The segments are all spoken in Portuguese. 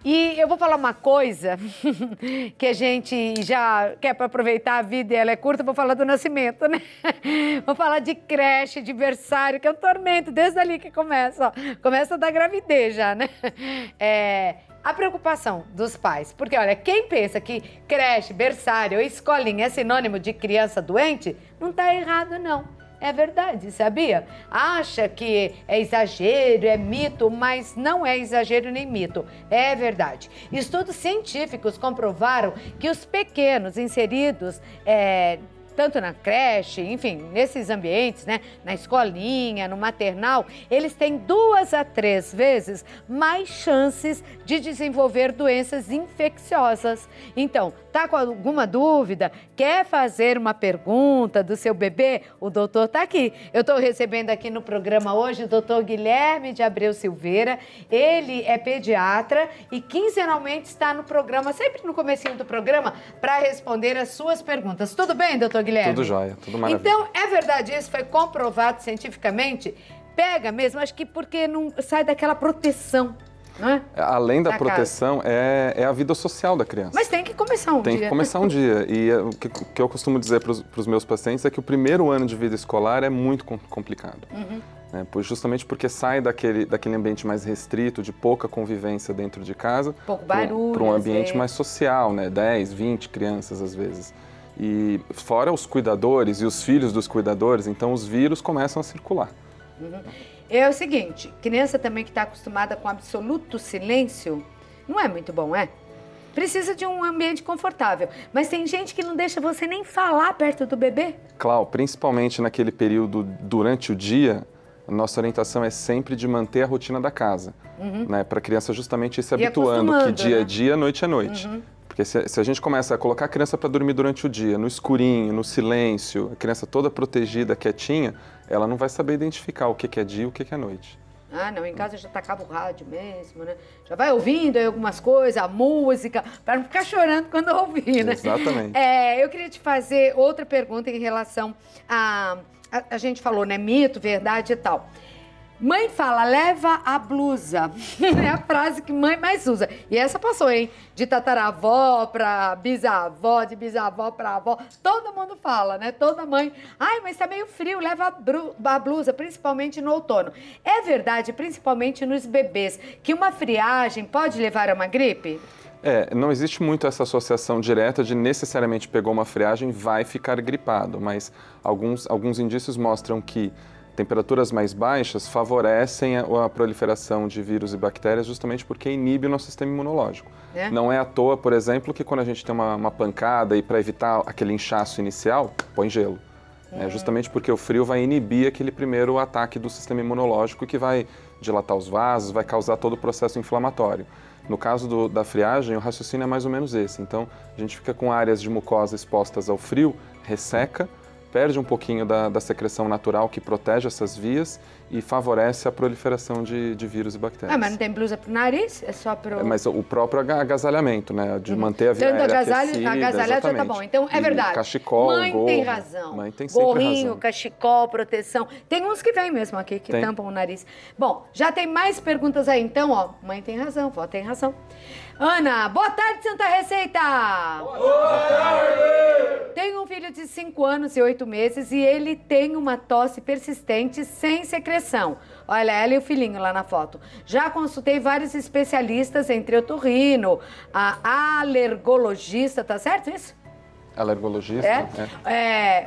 E eu vou falar uma coisa que a gente já quer para aproveitar a vida e ela é curta, vou falar do nascimento, né? Vou falar de creche, de berçário, que é um tormento, desde ali que começa, ó. Começa da gravidez já, né? A preocupação dos pais, porque olha, quem pensa que creche, berçário ou escolinha é sinônimo de criança doente, não tá errado não. É verdade, sabia? Acha que é exagero, é mito, mas não é exagero nem mito. É verdade. Estudos científicos comprovaram que os pequenos inseridos tanto na creche, enfim, nesses ambientes, né, na escolinha, no maternal, eles têm 2 a 3 vezes mais chances de desenvolver doenças infecciosas. Então, tá com alguma dúvida? Quer fazer uma pergunta do seu bebê? O doutor tá aqui. Eu estou recebendo aqui no programa hoje o doutor Guilherme de Abreu Silveira. Ele é pediatra e quinzenalmente está no programa, sempre no comecinho do programa, para responder as suas perguntas. Tudo bem, doutor Guilherme? Tudo jóia, tudo maravilha. Então, é verdade isso? Foi comprovado cientificamente? Pega mesmo, acho que porque não sai daquela proteção, não é? Além da proteção, é a vida social da criança. Mas tem que começar um dia. Tem que começar um dia. E o que eu costumo dizer para os meus pacientes é que o primeiro ano de vida escolar é muito complicado. Justamente porque sai daquele ambiente mais restrito, de pouca convivência dentro de casa, pouco barulho, para um ambiente mais social, né? 10, 20 crianças às vezes. E fora os cuidadores e os filhos dos cuidadores, então os vírus começam a circular. É o seguinte, criança também que está acostumada com absoluto silêncio, não é muito bom, é? Precisa de um ambiente confortável. Mas tem gente que não deixa você nem falar perto do bebê. Claro, principalmente naquele período durante o dia, a nossa orientação é sempre de manter a rotina da casa, né? Para a criança justamente ir se habituando que dia é dia, noite é noite. Porque se a gente começa a colocar a criança para dormir durante o dia, no escurinho, no silêncio, a criança toda protegida, quietinha, ela não vai saber identificar o que é dia e o que é noite. Ah, não, em casa já tacava o rádio mesmo, né? Já vai ouvindo aí algumas coisas, a música, para não ficar chorando quando ouvir, né? Exatamente. Eu queria te fazer outra pergunta em relação a gente falou, né? Mito, verdade e tal. Mãe fala, leva a blusa. É a frase que mãe mais usa. E essa passou, hein? De tataravó para bisavó, de bisavó para avó. Todo mundo fala, né? Toda mãe. Ai, mas tá meio frio, leva a blusa, principalmente no outono. É verdade, principalmente nos bebês, que uma friagem pode levar a uma gripe? Não existe muito essa associação direta de necessariamente pegou uma friagem vai ficar gripado, mas alguns indícios mostram que temperaturas mais baixas favorecem a proliferação de vírus e bactérias justamente porque inibe o nosso sistema imunológico. Não é à toa, por exemplo, que quando a gente tem uma pancada e para evitar aquele inchaço inicial, põe gelo. Justamente porque o frio vai inibir aquele primeiro ataque do sistema imunológico que vai dilatar os vasos, vai causar todo o processo inflamatório. No caso da friagem, o raciocínio é mais ou menos esse. Então, a gente fica com áreas de mucosa expostas ao frio, resseca, perde um pouquinho da secreção natural que protege essas vias e favorece a proliferação de vírus e bactérias. Mas não tem blusa pro nariz? É só pro... Mas o próprio agasalhamento, né? De manter a via aérea aquecida. Agasalhado já tá bom. Então, é verdade. Cachecol, mãe gorro. tem razão. Mãe tem sempre gorrinho, razão. cachecol, proteção. Tem uns que vêm mesmo aqui, que tampam o nariz. Bom, já tem mais perguntas aí. Então, ó, mãe tem razão, vó tem razão. Ana, boa tarde, Santa Receita! Boa tarde! Tenho um filho de 5 anos e 8 meses e ele tem uma tosse persistente sem secreção. Olha, ela e o filhinho lá na foto. Já consultei vários especialistas, entre otorrino, a alergologista, tá certo isso? Alergologista?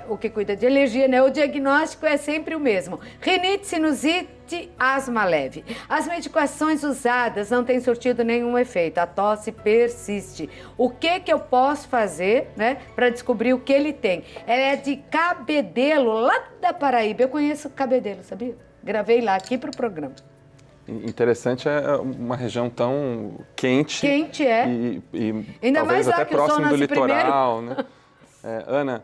O que cuida de alergia, né? O diagnóstico é sempre o mesmo. Rinite, sinusite, asma leve. As medicações usadas não têm surtido nenhum efeito. A tosse persiste. O que eu posso fazer, né, para descobrir o que ele tem? Ela é de Cabedelo, lá da Paraíba. Eu conheço Cabedelo, sabia? Gravei lá, aqui pro programa. Interessante, é uma região tão quente. Quente, é. E ainda talvez mais lá até que o sol próximo do nasce litoral, né? Ana,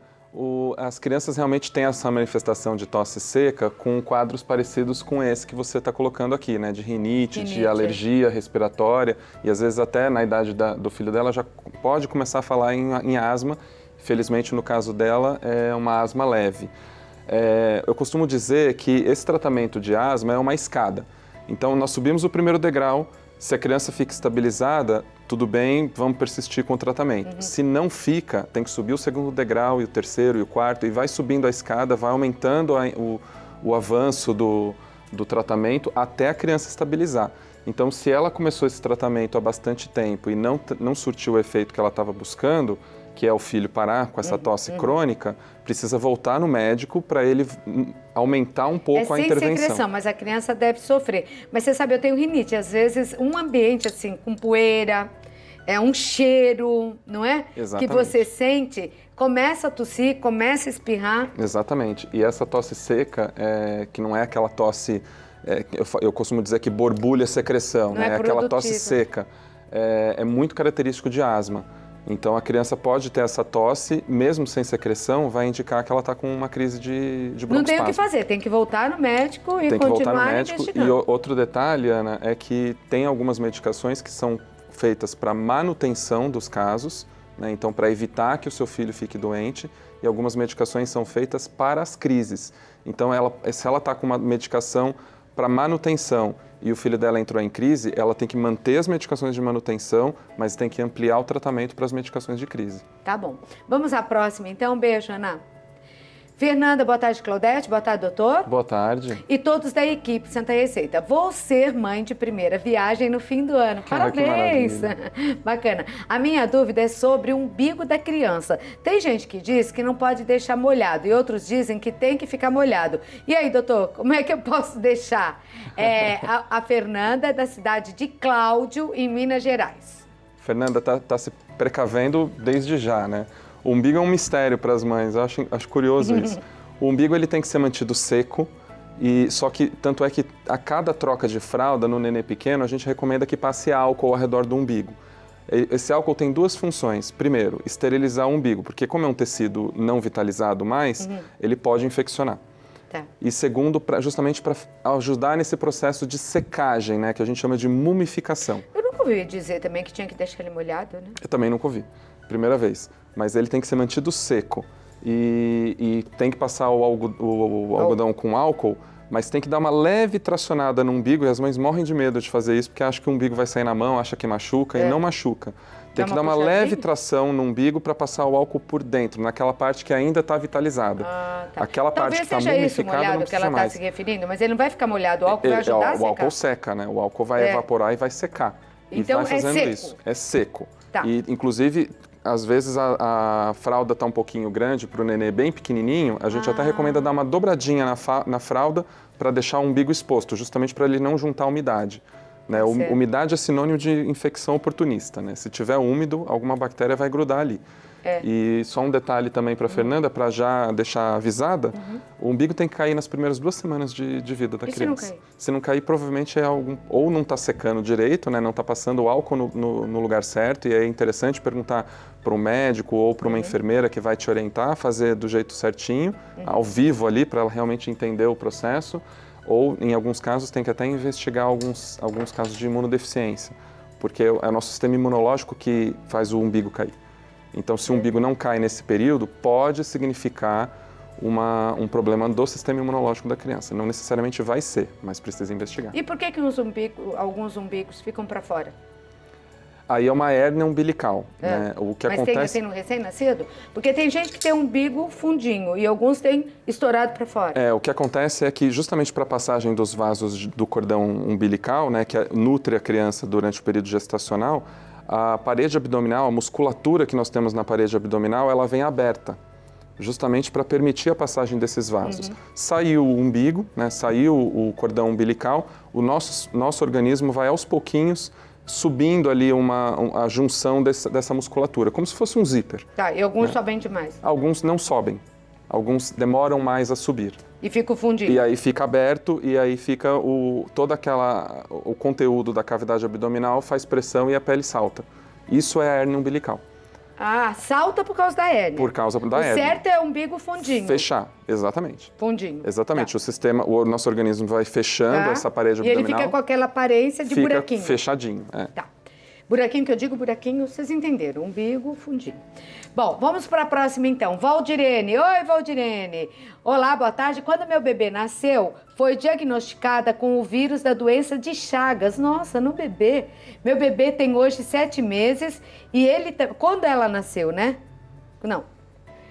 as crianças realmente têm essa manifestação de tosse seca com quadros parecidos com esse que você está colocando aqui, né? De rinite, de alergia respiratória e às vezes até na idade do filho dela já pode começar a falar em asma. Felizmente, no caso dela, é uma asma leve. Eu costumo dizer que esse tratamento de asma é uma escada. Então, nós subimos o primeiro degrau, Se a criança fica estabilizada, tudo bem, vamos persistir com o tratamento. Se não fica, tem que subir o segundo degrau, e o terceiro, e o quarto, e vai subindo a escada, vai aumentando o avanço do tratamento até a criança estabilizar. Então, se ela começou esse tratamento há bastante tempo e não surtiu o efeito que ela estava buscando, que é o filho parar com essa tosse crônica, precisa voltar no médico para ele aumentar um pouco a intervenção. É sem secreção, mas a criança deve sofrer. Mas você sabe, eu tenho rinite. Às vezes, um ambiente assim, com poeira, um cheiro, não é? Exatamente. Que você sente, começa a tossir, começa a espirrar. Exatamente. E essa tosse seca, que não é aquela tosse... eu costumo dizer que borbulha secreção, Não né? é Aquela tosse produtiva. seca. É muito característico de asma. Então, a criança pode ter essa tosse, mesmo sem secreção, vai indicar que ela está com uma crise de broncoespasmo. Não tem o que fazer, tem que voltar no médico e Tem que voltar no continuar médico. E investigando. outro detalhe, Ana, é que tem algumas medicações que são feitas para manutenção dos casos, né? Então, para evitar que o seu filho fique doente, e algumas medicações são feitas para as crises. Então, se ela está com uma medicação para manutenção e o filho dela entrou em crise, ela tem que manter as medicações de manutenção, mas tem que ampliar o tratamento para as medicações de crise. Tá bom. Vamos à próxima, então. Um beijo, Ana. Fernanda, boa tarde, Claudete. Boa tarde, doutor. Boa tarde. E todos da equipe Santa Receita. Vou ser mãe de primeira viagem no fim do ano. Que Parabéns! maravilha. Bacana. A minha dúvida é sobre o umbigo da criança. Tem gente que diz que não pode deixar molhado e outros dizem que tem que ficar molhado. E aí, doutor, como é que eu posso deixar? A Fernanda é da cidade de Cláudio, em Minas Gerais. Fernanda tá se precavendo desde já, né? O umbigo é um mistério para as mães, eu acho curioso isso. O umbigo ele tem que ser mantido seco, só que tanto é que a cada troca de fralda no nenê pequeno, a gente recomenda que passe álcool ao redor do umbigo. Esse álcool tem duas funções. Primeiro, esterilizar o umbigo, porque como é um tecido não vitalizado mais, ele pode infeccionar. Tá. E segundo, justamente para ajudar nesse processo de secagem, né, que a gente chama de mumificação. Eu nunca ouvi dizer também que tinha que deixar ele molhado, né? Eu também nunca ouvi, primeira vez. Mas ele tem que ser mantido seco e tem que passar o algodão com álcool, mas tem que dar uma leve tracionada no umbigo, e as mães morrem de medo de fazer isso, porque acham que o umbigo vai sair na mão, acham que machuca, e não machuca. Tem que dar uma leve tração no umbigo para passar o álcool por dentro, naquela parte que ainda está vitalizada. Ah, tá. Aquela parte que está Talvez seja isso mumificada molhado não que ela precisa está mais. se referindo, mas ele não vai ficar molhado, o álcool vai ajudar a secar. O álcool seca, né? O álcool vai evaporar e vai secar. Então, e vai fazendo seco. isso. É seco. Tá. E, inclusive, às vezes a fralda está um pouquinho grande para o nenê bem pequenininho, a gente até recomenda dar uma dobradinha na fralda para deixar o umbigo exposto, justamente para ele não juntar umidade. Né? Umidade é sinônimo de infecção oportunista, né? Se tiver úmido, alguma bactéria vai grudar ali. E só um detalhe também para a Fernanda, para já deixar avisada, o umbigo tem que cair nas primeiras 2 semanas de vida da criança. Se não cair? Se não cair, provavelmente é ou não está secando direito, né? Não está passando o álcool no lugar certo, e é interessante perguntar para um médico ou para uma enfermeira que vai te orientar a fazer do jeito certinho, ao vivo ali, para ela realmente entender o processo. Ou, em alguns casos, tem que até investigar alguns casos de imunodeficiência, porque é o nosso sistema imunológico que faz o umbigo cair. Então, se o umbigo não cai nesse período, pode significar um problema do sistema imunológico da criança. Não necessariamente vai ser, mas precisa investigar. E por que alguns umbigos ficam para fora? Aí é uma hérnia umbilical. Né? O que Mas acontece... tem assim no recém-nascido? Porque tem gente que tem um umbigo fundinho e alguns têm estourado para fora. O que acontece é que justamente para a passagem dos vasos do cordão umbilical, né, que nutre a criança durante o período gestacional, a parede abdominal, a musculatura que nós temos na parede abdominal, ela vem aberta, justamente para permitir a passagem desses vasos. Saiu o umbigo, né, saiu o cordão umbilical, o nosso organismo vai aos pouquinhos subindo ali a junção dessa musculatura, como se fosse um zíper. Tá, e alguns sobem demais. Alguns não sobem, alguns demoram mais a subir. E fica o fundinho. E aí fica aberto, e aí fica o conteúdo da cavidade abdominal faz pressão e a pele salta. Isso é a hérnia umbilical. Ah, salta por causa da hérnia. Por causa da hérnia. O certo é umbigo fundinho. Fechar, exatamente. Fundinho. Exatamente. Tá. O nosso organismo vai fechando essa parede E abdominal. ele fica com aquela aparência de buraquinho. Fechadinho. Tá. Buraquinho que eu digo, buraquinho, vocês entenderam. Umbigo, fundinho. Bom, vamos para a próxima então. Valdirene. Oi, Valdirene. Olá, boa tarde. Quando meu bebê nasceu, foi diagnosticada com o vírus da doença de Chagas. Nossa, no bebê. Meu bebê tem hoje 7 meses e ele... Quando ela nasceu, né? Não.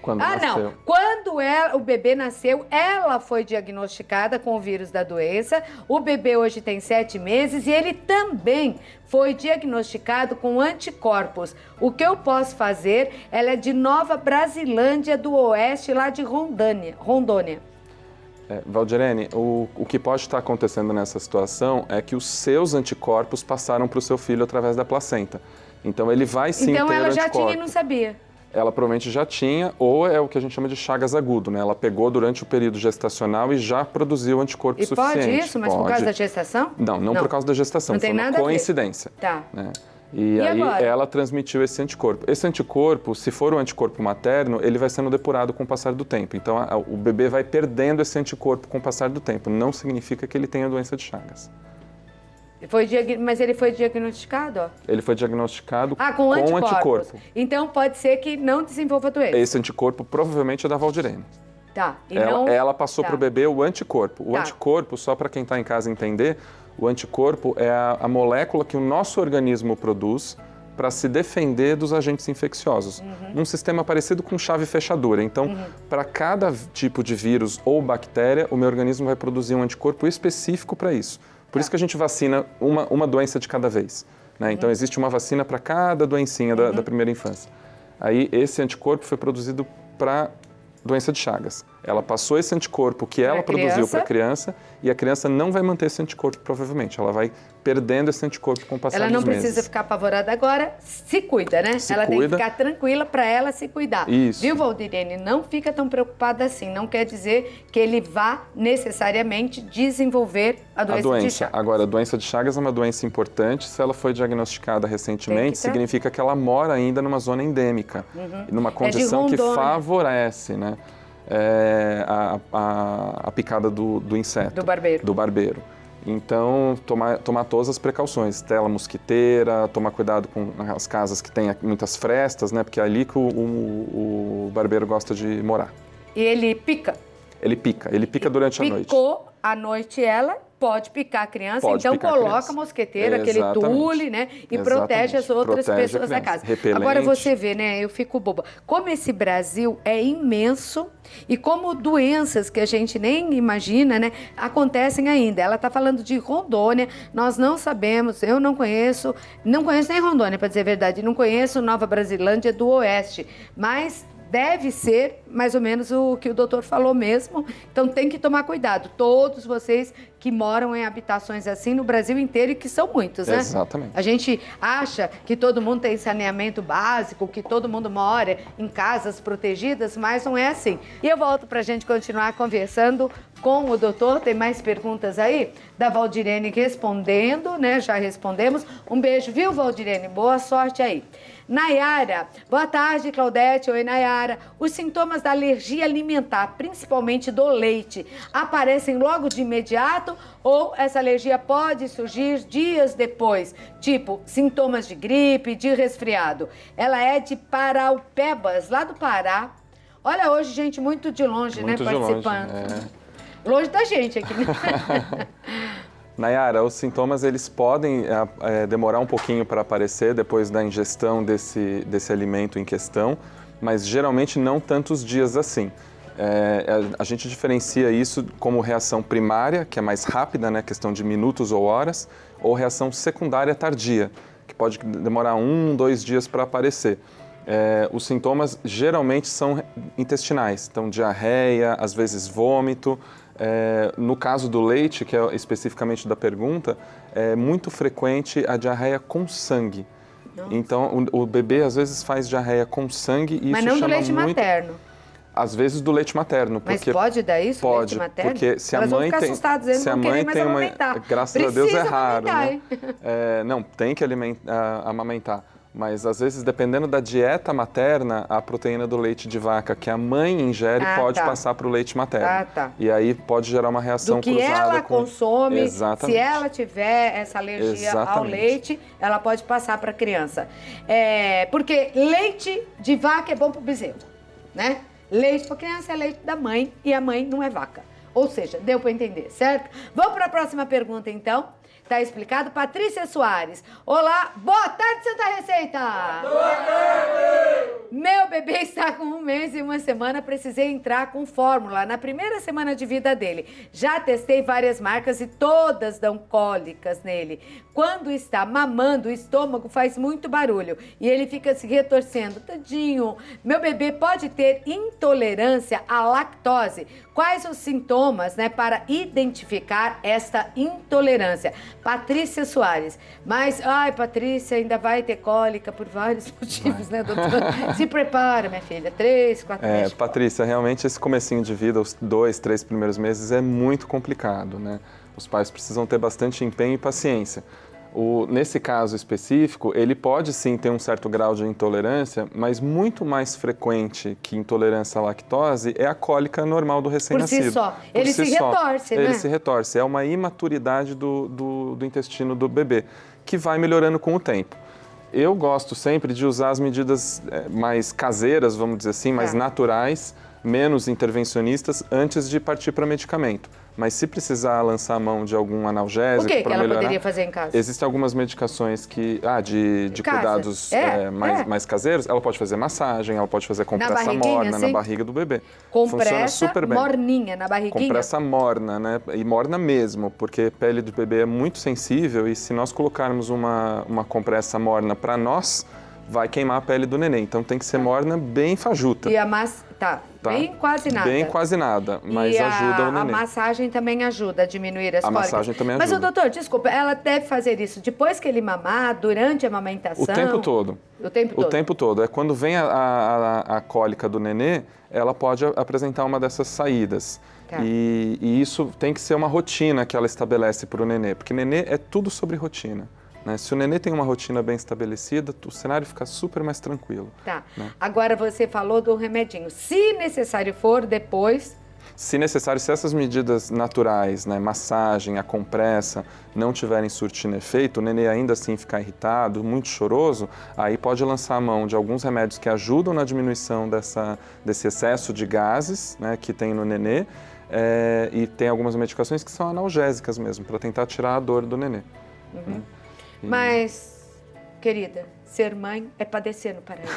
Quando nasceu. Não. Quando o bebê nasceu, ela foi diagnosticada com o vírus da doença. O bebê hoje tem 7 meses e ele também foi diagnosticado com anticorpos. O que eu posso fazer? Ela é de Nova Brasilândia do Oeste, lá de Rondônia. Valdirene, o que pode estar acontecendo nessa situação é que os seus anticorpos passaram para o seu filho através da placenta. Então ele vai sim ter Então ela já anticorpo. tinha e não sabia. Ela provavelmente já tinha, ou é o que a gente chama de Chagas agudo, né? Ela pegou durante o período gestacional e já produziu anticorpo suficiente. Pode isso, mas por causa da gestação? Não por causa da gestação, não foi tem uma nada coincidência. Tá. Né? E aí agora? ela transmitiu esse anticorpo. Esse anticorpo, se for um anticorpo materno, ele vai sendo depurado com o passar do tempo. Então o bebê vai perdendo esse anticorpo com o passar do tempo. Não significa que ele tenha a doença de Chagas. Mas ele foi diagnosticado, ó. Ele foi diagnosticado com anticorpos. anticorpo. Então pode ser que não desenvolva a doença. Esse anticorpo provavelmente é da Valdirene. Tá. Ela passou para o bebê o anticorpo. O anticorpo, só para quem está em casa entender, o anticorpo é a molécula que o nosso organismo produz para se defender dos agentes infecciosos. Num sistema parecido com chave e fechadura. Então, para cada tipo de vírus ou bactéria, o meu organismo vai produzir um anticorpo específico para isso. Por isso que a gente vacina uma doença de cada vez. Né? Então, existe uma vacina para cada doencinha da primeira infância. Aí, esse anticorpo foi produzido para doença de Chagas. Ela passou esse anticorpo que ela produziu para a criança e a criança não vai manter esse anticorpo, provavelmente. Ela vai perdendo esse anticorpo com o passar dos meses. Ela não precisa ficar apavorada agora, se cuida, né? Ela tem que ficar tranquila para ela se cuidar. Isso. Viu, Valdirene? Não fica tão preocupada assim. Não quer dizer que ele vá necessariamente desenvolver a doença de Chagas. Agora, a doença de Chagas é uma doença importante. Se ela foi diagnosticada recentemente, significa que ela mora ainda numa zona endêmica, numa condição que favorece, né? A picada do inseto. Do barbeiro. Então, tomar todas as precauções. Tela mosquiteira, tomar cuidado com as casas que têm muitas frestas, né? Porque é ali que o barbeiro gosta de morar. E ele pica? Ele pica durante a noite. Picou à noite ela, pode picar a criança, então coloca a mosqueteira, aquele tule, né? E protege as outras pessoas da casa. Repelente. Agora você vê, né? Eu fico boba. Como esse Brasil é imenso e como doenças que a gente nem imagina, né? Acontecem ainda. Ela está falando de Rondônia, nós não sabemos, eu não conheço nem Rondônia, para dizer a verdade, não conheço Nova Brasilândia do Oeste, mas deve ser mais ou menos o que o doutor falou mesmo. Então tem que tomar cuidado. Todos vocês que moram em habitações assim no Brasil inteiro, e que são muitos, né? Exatamente. A gente acha que todo mundo tem saneamento básico, que todo mundo mora em casas protegidas, mas não é assim. E eu volto para a gente continuar conversando com o doutor. Tem mais perguntas aí? Da Valdirene respondendo, né? Já respondemos. Um beijo, viu, Valdirene? Boa sorte aí. Nayara, boa tarde, Claudete. Oi, Nayara. Os sintomas da alergia alimentar, principalmente do leite, aparecem logo de imediato ou essa alergia pode surgir dias depois? Tipo, sintomas de gripe, de resfriado. Ela é de Paraupebas, lá do Pará. Olha, hoje gente muito de longe, muito né, participando. Longe, longe da gente aqui. Nayara, os sintomas eles podem demorar um pouquinho para aparecer depois da ingestão desse alimento em questão, mas geralmente não tantos dias assim. A gente diferencia isso como reação primária, que é mais rápida, né, questão de minutos ou horas, ou reação secundária tardia, que pode demorar 1, 2 dias para aparecer. Os sintomas geralmente são intestinais, então diarreia, às vezes vômito. No caso do leite, que é especificamente da pergunta, é muito frequente a diarreia com sangue. Nossa. Então, o bebê às vezes faz diarreia com sangue e mas isso não chama do leite muito... materno. Às vezes do leite materno. Mas porque pode dar isso, pode, leite materno? Porque se elas a mãe vão ficar tem, assustadas, eles se a vão mãe querer mais tem amamentar. graças Precisa a Deus é raro, amamentar, né? Não, tem que amamentar. Mas, às vezes, dependendo da dieta materna, a proteína do leite de vaca que a mãe ingere pode passar para o leite materno. E aí pode gerar uma reação cruzada. Do que ela consome, Exatamente. se ela tiver essa alergia ao leite, ela pode passar para a criança. Porque leite de vaca é bom para o bezerro, né? Leite para criança é leite da mãe e a mãe não é vaca. Ou seja, deu para entender, certo? Vamos para a próxima pergunta, então. Tá explicado? Patrícia Soares. Olá, boa tarde, Santa Receita! Boa tarde! Meu bebê está com 1 mês e 1 semana, precisei entrar com fórmula na primeira semana de vida dele. Já testei várias marcas e todas dão cólicas nele. Quando está mamando, o estômago faz muito barulho e ele fica se retorcendo. Tadinho, meu bebê pode ter intolerância à lactose. Quais os sintomas, né, para identificar esta intolerância? Patrícia Soares. Mas, Patrícia, ainda vai ter cólica por vários motivos, né, doutora? Se prepara, minha filha. 3, 4 meses. Patrícia, realmente esse comecinho de vida, os 2, 3 primeiros meses, é muito complicado, né? Os pais precisam ter bastante empenho e paciência. Nesse caso específico, ele pode sim ter um certo grau de intolerância, mas muito mais frequente que intolerância à lactose é a cólica normal do recém-nascido. Por si só. Ele se retorce, né? Ele se retorce. É uma imaturidade do intestino do bebê, que vai melhorando com o tempo. Eu gosto sempre de usar as medidas mais caseiras, vamos dizer assim, mais naturais, menos intervencionistas, antes de partir para medicamento. Mas se precisar lançar a mão de algum analgésico para melhorar... O que ela poderia fazer em casa? Existem algumas medicações que, de cuidados mais caseiros. Ela pode fazer massagem, ela pode fazer compressa morna na barriga do bebê. Funciona super bem. Morninha na barriguinha? Compressa morna, né? E morna mesmo, porque a pele do bebê é muito sensível e se nós colocarmos uma compressa morna para nós, vai queimar a pele do neném. Então tem que ser morna bem fajuta. E a massa... Tá. Bem quase nada. Bem quase nada, mas ajuda o neném. A massagem também ajuda a diminuir as cólicas. A massagem também ajuda. Mas, doutor, desculpa, ela deve fazer isso depois que ele mamar, durante a amamentação? O tempo todo. O tempo todo? O tempo todo. É quando vem a cólica do nenê, ela pode apresentar uma dessas saídas. Tá. E isso tem que ser uma rotina que ela estabelece para o nenê, porque nenê é tudo sobre rotina. Né? Se o nenê tem uma rotina bem estabelecida, o cenário fica super mais tranquilo. Tá. Né? Agora você falou do remedinho. Se necessário for, depois... Se necessário, se essas medidas naturais, né, massagem, a compressa, não tiverem surtindo efeito, o nenê ainda assim ficar irritado, muito choroso, aí pode lançar a mão de alguns remédios que ajudam na diminuição desse excesso de gases, né, que tem no nenê, e tem algumas medicações que são analgésicas mesmo, para tentar tirar a dor do nenê. Uhum. Né? Mas, querida, ser mãe é padecer no paraíso.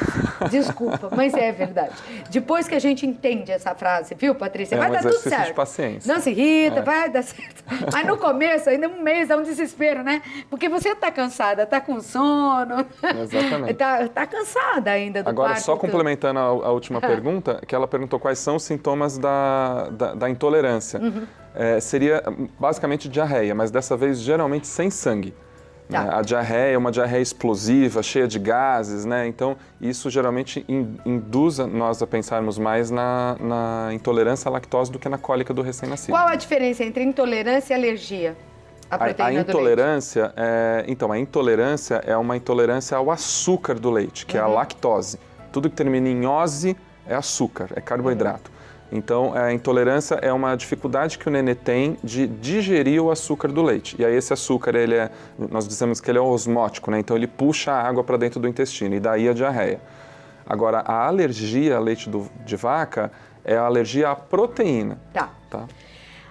Desculpa, mas é verdade. Depois que a gente entende essa frase, viu, Patrícia? Vai dar tudo certo. De paciência. Não se irrita, vai dar certo. Mas no começo, ainda 1 mês, dá um desespero, né? Porque você tá cansada, tá com sono. Exatamente. Tá cansada ainda do Agora, parto, só complementando a última pergunta, que ela perguntou quais são os sintomas da intolerância. Uhum. Seria basicamente diarreia, mas dessa vez geralmente sem sangue. Tá. Né? A diarreia é uma diarreia explosiva, cheia de gases, né? Então isso geralmente induz nós a pensarmos mais na intolerância à lactose do que na cólica do recém-nascido. Qual a diferença entre intolerância e alergia? A intolerância a intolerância é uma intolerância ao açúcar do leite, que é a lactose. Tudo que termina em ose é açúcar, é carboidrato. Então, a intolerância é uma dificuldade que o nenê tem de digerir o açúcar do leite. E aí esse açúcar, nós dizemos que ele é osmótico, né? Então ele puxa a água para dentro do intestino e daí a diarreia. Agora, a alergia a leite de vaca é a alergia à proteína. Tá.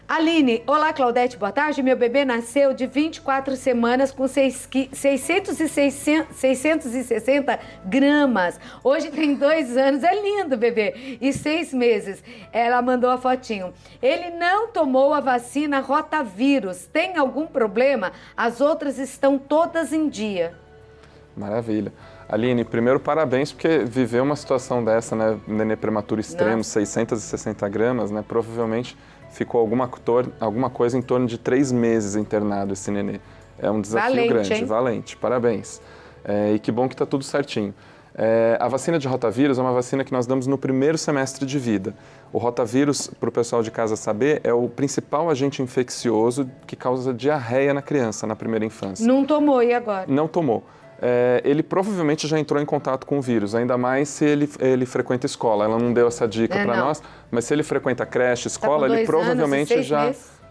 Aline, olá Claudete, boa tarde. Meu bebê nasceu de 24 semanas com 660 gramas. Hoje tem 2 anos, é lindo bebê. E 6 meses. Ela mandou a fotinho. Ele não tomou a vacina rotavírus. Tem algum problema? As outras estão todas em dia. Maravilha. Aline, primeiro parabéns porque viver uma situação dessa, né? Nenê prematuro extremo, 660 gramas, né? Provavelmente ficou alguma coisa em torno de 3 meses internado esse nenê. É um desafio grande, hein? Valente, parabéns. E que bom que está tudo certinho. A vacina de rotavírus é uma vacina que nós damos no primeiro semestre de vida. O rotavírus, para o pessoal de casa saber, é o principal agente infeccioso que causa diarreia na criança na primeira infância. Não tomou, e agora? Não tomou. Ele provavelmente já entrou em contato com o vírus, ainda mais se ele frequenta escola. Ela não deu essa dica para nós, mas se ele frequenta creche, escola, ele provavelmente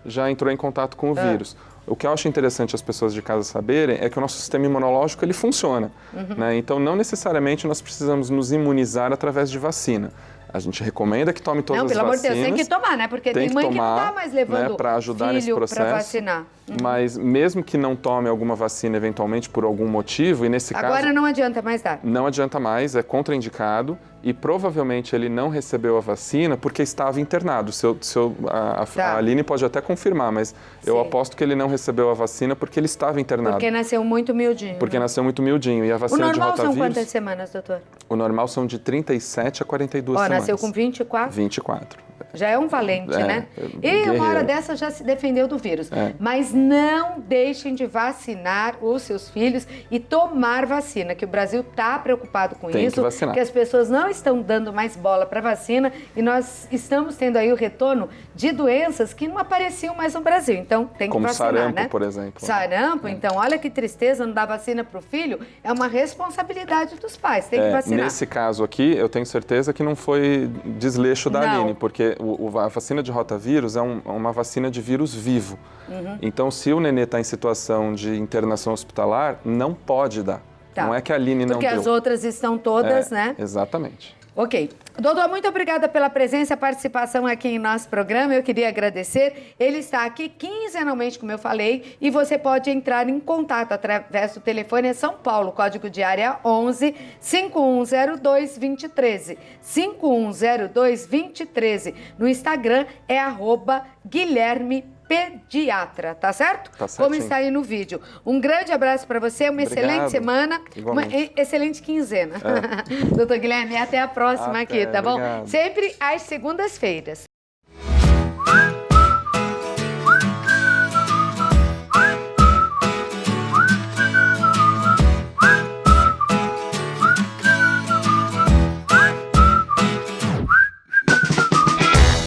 já entrou em contato com o vírus. O que eu acho interessante as pessoas de casa saberem é que o nosso sistema imunológico ele funciona. Né? Então, não necessariamente nós precisamos nos imunizar através de vacina. A gente recomenda que tome todas as vacinas. Não, pelo amor de Deus, tem que tomar, né? Porque tem mãe que não está mais levando para ajudar nesse processo, para vacinar. Mas mesmo que não tome alguma vacina eventualmente por algum motivo, e nesse caso... Agora não adianta mais dar. Não adianta mais, é contraindicado e provavelmente ele não recebeu a vacina porque estava internado. A Aline pode até confirmar, mas eu aposto que ele não recebeu a vacina porque ele estava internado. Porque nasceu muito miudinho. Porque nasceu muito miudinho. E a vacina de rotavírus... O normal são quantas semanas, doutor? O normal são de 37 a 42 semanas. Nasceu com 24? 24. Já é um valente, né? E uma hora dessa já se defendeu do vírus. Mas não deixem de vacinar os seus filhos e tomar vacina, que o Brasil está preocupado com isso, que as pessoas não estão dando mais bola para vacina e nós estamos tendo aí o retorno de doenças que não apareciam mais no Brasil. Então, tem que vacinar, sarampo, né? Por exemplo. Sarampo, então, olha que tristeza, não dar vacina para o filho é uma responsabilidade dos pais, tem que vacinar. Nesse caso aqui, eu tenho certeza que não foi desleixo da Aline, porque a vacina de rotavírus é uma vacina de vírus vivo. Então, se o nenê está em situação de internação hospitalar, não pode dar. Não é que a Aline não deu. Porque as outras estão todas, né? Exatamente. Ok. Doutor, muito obrigada pela presença e participação aqui em nosso programa. Eu queria agradecer. Ele está aqui quinzenalmente, como eu falei, e você pode entrar em contato através do telefone São Paulo, código de área 11 5102 2013. 5102 2013. No Instagram é @Guilherme Pediatra, tá certo? Tá certo. Como está aí no vídeo. Um grande abraço para você, uma excelente semana, uma excelente quinzena. Doutor Guilherme, até a próxima aqui, tá bom? Obrigado. Sempre às segundas-feiras.